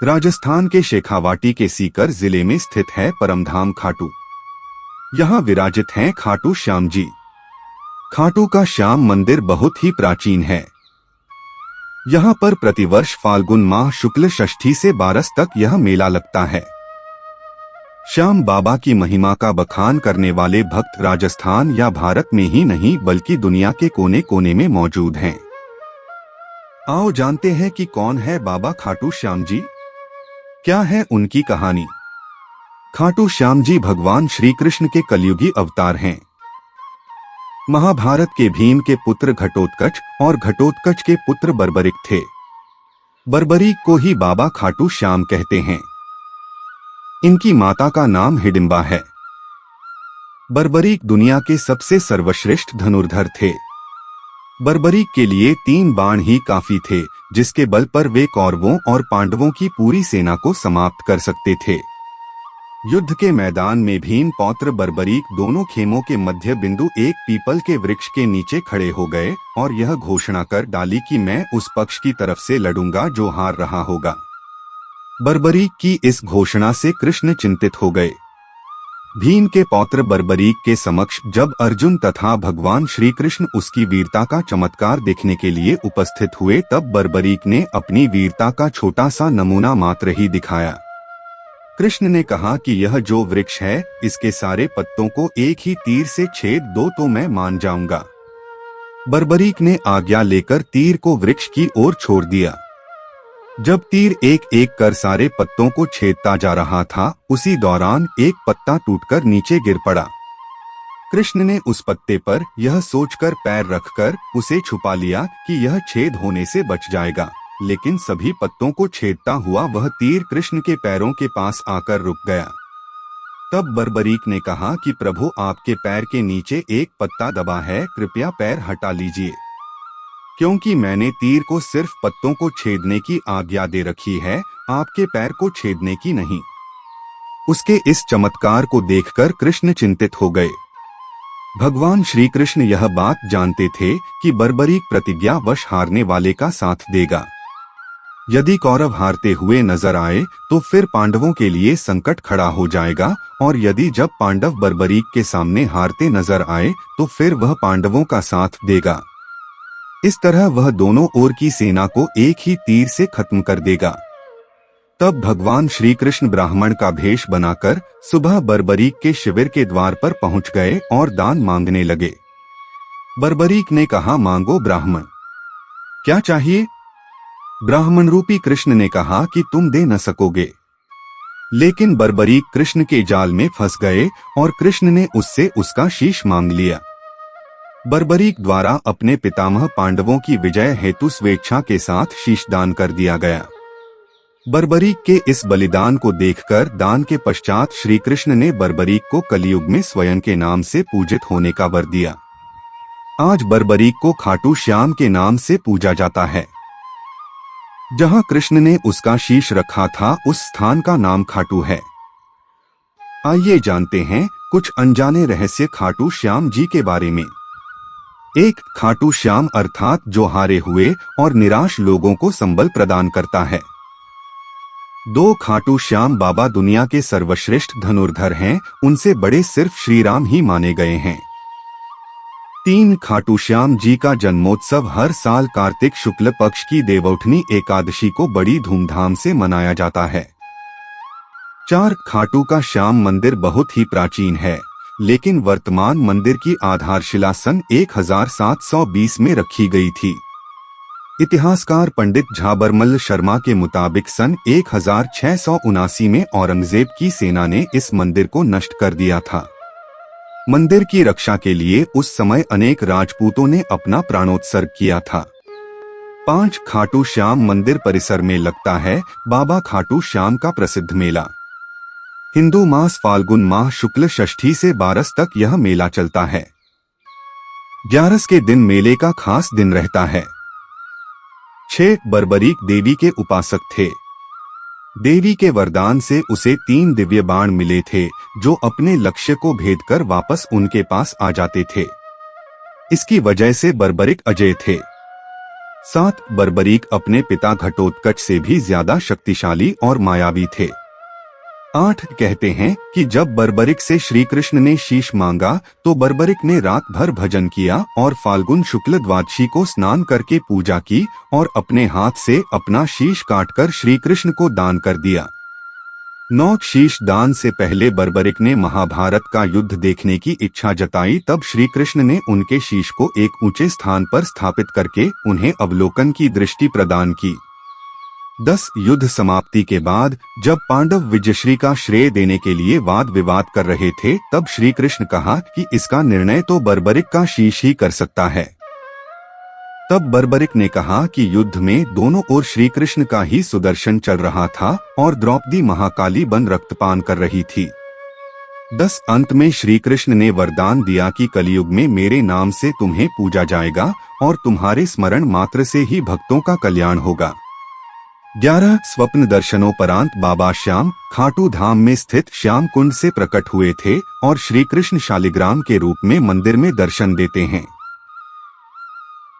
राजस्थान के शेखावाटी के सीकर जिले में स्थित है परमधाम खाटू। यहाँ विराजित हैं खाटू श्याम जी। खाटू का श्याम मंदिर बहुत ही प्राचीन है। यहाँ पर प्रतिवर्ष फाल्गुन माह शुक्ल षष्ठी से 12 तक यह मेला लगता है। श्याम बाबा की महिमा का बखान करने वाले भक्त राजस्थान या भारत में ही नहीं बल्कि दुनिया के कोने कोने में मौजूद हैं। आओ जानते हैं कि कौन है बाबा खाटू श्याम जी, क्या है उनकी कहानी। खाटू श्याम जी भगवान श्री कृष्ण के कलयुगी अवतार हैं। महाभारत के भीम के पुत्र घटोत्कच और घटोत्कच के पुत्र बर्बरिक थे। बर्बरीक को ही बाबा खाटू श्याम कहते हैं। इनकी माता का नाम हिडिंबा है। बर्बरीक दुनिया के सबसे सर्वश्रेष्ठ धनुर्धर थे। बर्बरीक के लिए 3 बाण ही काफी थे, जिसके बल पर वे कौरवों और पांडवों की पूरी सेना को समाप्त कर सकते थे। युद्ध के मैदान में भीम पौत्र बर्बरीक दोनों खेमों के मध्य बिंदु एक पीपल के वृक्ष के नीचे खड़े हो गए और यह घोषणा कर डाली कि मैं उस पक्ष की तरफ से लड़ूंगा जो हार रहा होगा। बर्बरीक की इस घोषणा से कृष्ण चिंतित हो गए। भीम के पौत्र बर्बरीक के समक्ष जब अर्जुन तथा भगवान श्री कृष्ण उसकी वीरता का चमत्कार देखने के लिए उपस्थित हुए, तब बर्बरीक ने अपनी वीरता का छोटा सा नमूना मात्र ही दिखाया। कृष्ण ने कहा कि यह जो वृक्ष है, इसके सारे पत्तों को एक ही तीर से छेद दो तो मैं मान जाऊंगा। बर्बरीक ने आज्ञा लेकर तीर को वृक्ष की ओर छोड़ दिया। जब तीर एक एक कर सारे पत्तों को छेदता जा रहा था, उसी दौरान एक पत्ता टूटकर नीचे गिर पड़ा। कृष्ण ने उस पत्ते पर यह सोचकर पैर रखकर उसे छुपा लिया कि यह छेद होने से बच जाएगा, लेकिन सभी पत्तों को छेदता हुआ वह तीर कृष्ण के पैरों के पास आकर रुक गया। तब बर्बरीक ने कहा कि प्रभु, आपके पैर के नीचे एक पत्ता दबा है, कृपया पैर हटा लीजिए, क्योंकि मैंने तीर को सिर्फ पत्तों को छेदने की आज्ञा दे रखी है, आपके पैर को छेदने की नहीं। उसके इस चमत्कार को देखकर कृष्ण चिंतित हो गए। भगवान श्री कृष्ण यह बात जानते थे कि बर्बरीक प्रतिज्ञावश हारने वाले का साथ देगा। यदि कौरव हारते हुए नजर आए तो फिर पांडवों के लिए संकट खड़ा हो जाएगा, और यदि जब पांडव बर्बरीक के सामने हारते नजर आए तो फिर वह पांडवों का साथ देगा। इस तरह वह दोनों ओर की सेना को एक ही तीर से खत्म कर देगा। तब भगवान श्री कृष्ण ब्राह्मण का भेष बनाकर सुबह बर्बरीक के शिविर के द्वार पर पहुंच गए और दान मांगने लगे। बर्बरीक ने कहा, मांगो ब्राह्मण, क्या चाहिए? ब्राह्मण रूपी कृष्ण ने कहा कि तुम दे न सकोगे। लेकिन बर्बरीक कृष्ण के जाल में फंस गए और कृष्ण ने उससे उसका शीश मांग लिया। बर्बरीक द्वारा अपने पितामह पांडवों की विजय हेतु स्वेच्छा के साथ शीशदान कर दिया गया। बर्बरीक के इस बलिदान को देखकर दान के पश्चात श्री कृष्ण ने बर्बरीक को कलयुग में स्वयं के नाम से पूजित होने का वर दिया। आज बर्बरीक को खाटू श्याम के नाम से पूजा जाता है। जहां कृष्ण ने उसका शीश रखा था, उस स्थान का नाम खाटू है। आइए जानते हैं कुछ अनजाने रहस्य खाटू श्याम जी के बारे में। 1. खाटू श्याम अर्थात जो हारे हुए और निराश लोगों को संबल प्रदान करता है। 2. खाटू श्याम बाबा दुनिया के सर्वश्रेष्ठ धनुर्धर हैं, उनसे बड़े सिर्फ श्री राम ही माने गए हैं। 3. खाटू श्याम जी का जन्मोत्सव हर साल कार्तिक शुक्ल पक्ष की देवउठनी एकादशी को बड़ी धूमधाम से मनाया जाता है। 4. खाटू का श्याम मंदिर बहुत ही प्राचीन है, लेकिन वर्तमान मंदिर की आधारशिला सन 1720 में रखी गई थी। इतिहासकार पंडित झाबरमल शर्मा के मुताबिक सन 1679 में औरंगजेब की सेना ने इस मंदिर को नष्ट कर दिया था। मंदिर की रक्षा के लिए उस समय अनेक राजपूतों ने अपना प्राणोत्सर्ग किया था। 5. खाटू श्याम मंदिर परिसर में लगता है बाबा खाटू श्याम का प्रसिद्ध मेला। हिंदू मास फाल्गुन माह शुक्ल षष्ठी से 12 तक यह मेला चलता है। 11 के दिन मेले का खास दिन रहता है। 6. बर्बरीक देवी के उपासक थे। देवी के वरदान से उसे 3 दिव्य बाण मिले थे, जो अपने लक्ष्य को भेद कर वापस उनके पास आ जाते थे। इसकी वजह से बर्बरीक अजय थे। 7 बर्बरीक अपने पिता घटोत्कच से भी ज्यादा शक्तिशाली और मायावी थे। 8 कहते हैं कि जब बर्बरिक से श्री कृष्ण ने शीश मांगा तो बर्बरिक ने रात भर भजन किया और फाल्गुन शुक्ल द्वादशी को स्नान करके पूजा की और अपने हाथ से अपना शीश काटकर श्री कृष्ण को दान कर दिया। 9 शीश दान से पहले बर्बरिक ने महाभारत का युद्ध देखने की इच्छा जताई, तब श्री कृष्ण ने उनके शीश को एक ऊंचे स्थान पर स्थापित करके उन्हें अवलोकन की दृष्टि प्रदान की। 10 युद्ध समाप्ति के बाद जब पांडव विजयश्री का श्रेय देने के लिए वाद विवाद कर रहे थे, तब श्री कृष्ण कहा कि इसका निर्णय तो बर्बरिक का शीश ही कर सकता है। तब बर्बरिक ने कहा कि युद्ध में दोनों ओर श्री कृष्ण का ही सुदर्शन चल रहा था और द्रौपदी महाकाली बन रक्तपान कर रही थी। 10 अंत में श्री कृष्ण ने वरदान दिया कि कलयुग में मेरे नाम से तुम्हें पूजा जाएगा और तुम्हारे स्मरण मात्र से ही भक्तों का कल्याण होगा। 11 स्वप्न दर्शनोपरांत बाबा श्याम खाटू धाम में स्थित श्याम कुंड से प्रकट हुए थे और श्री कृष्ण शालिग्राम के रूप में मंदिर में दर्शन देते हैं।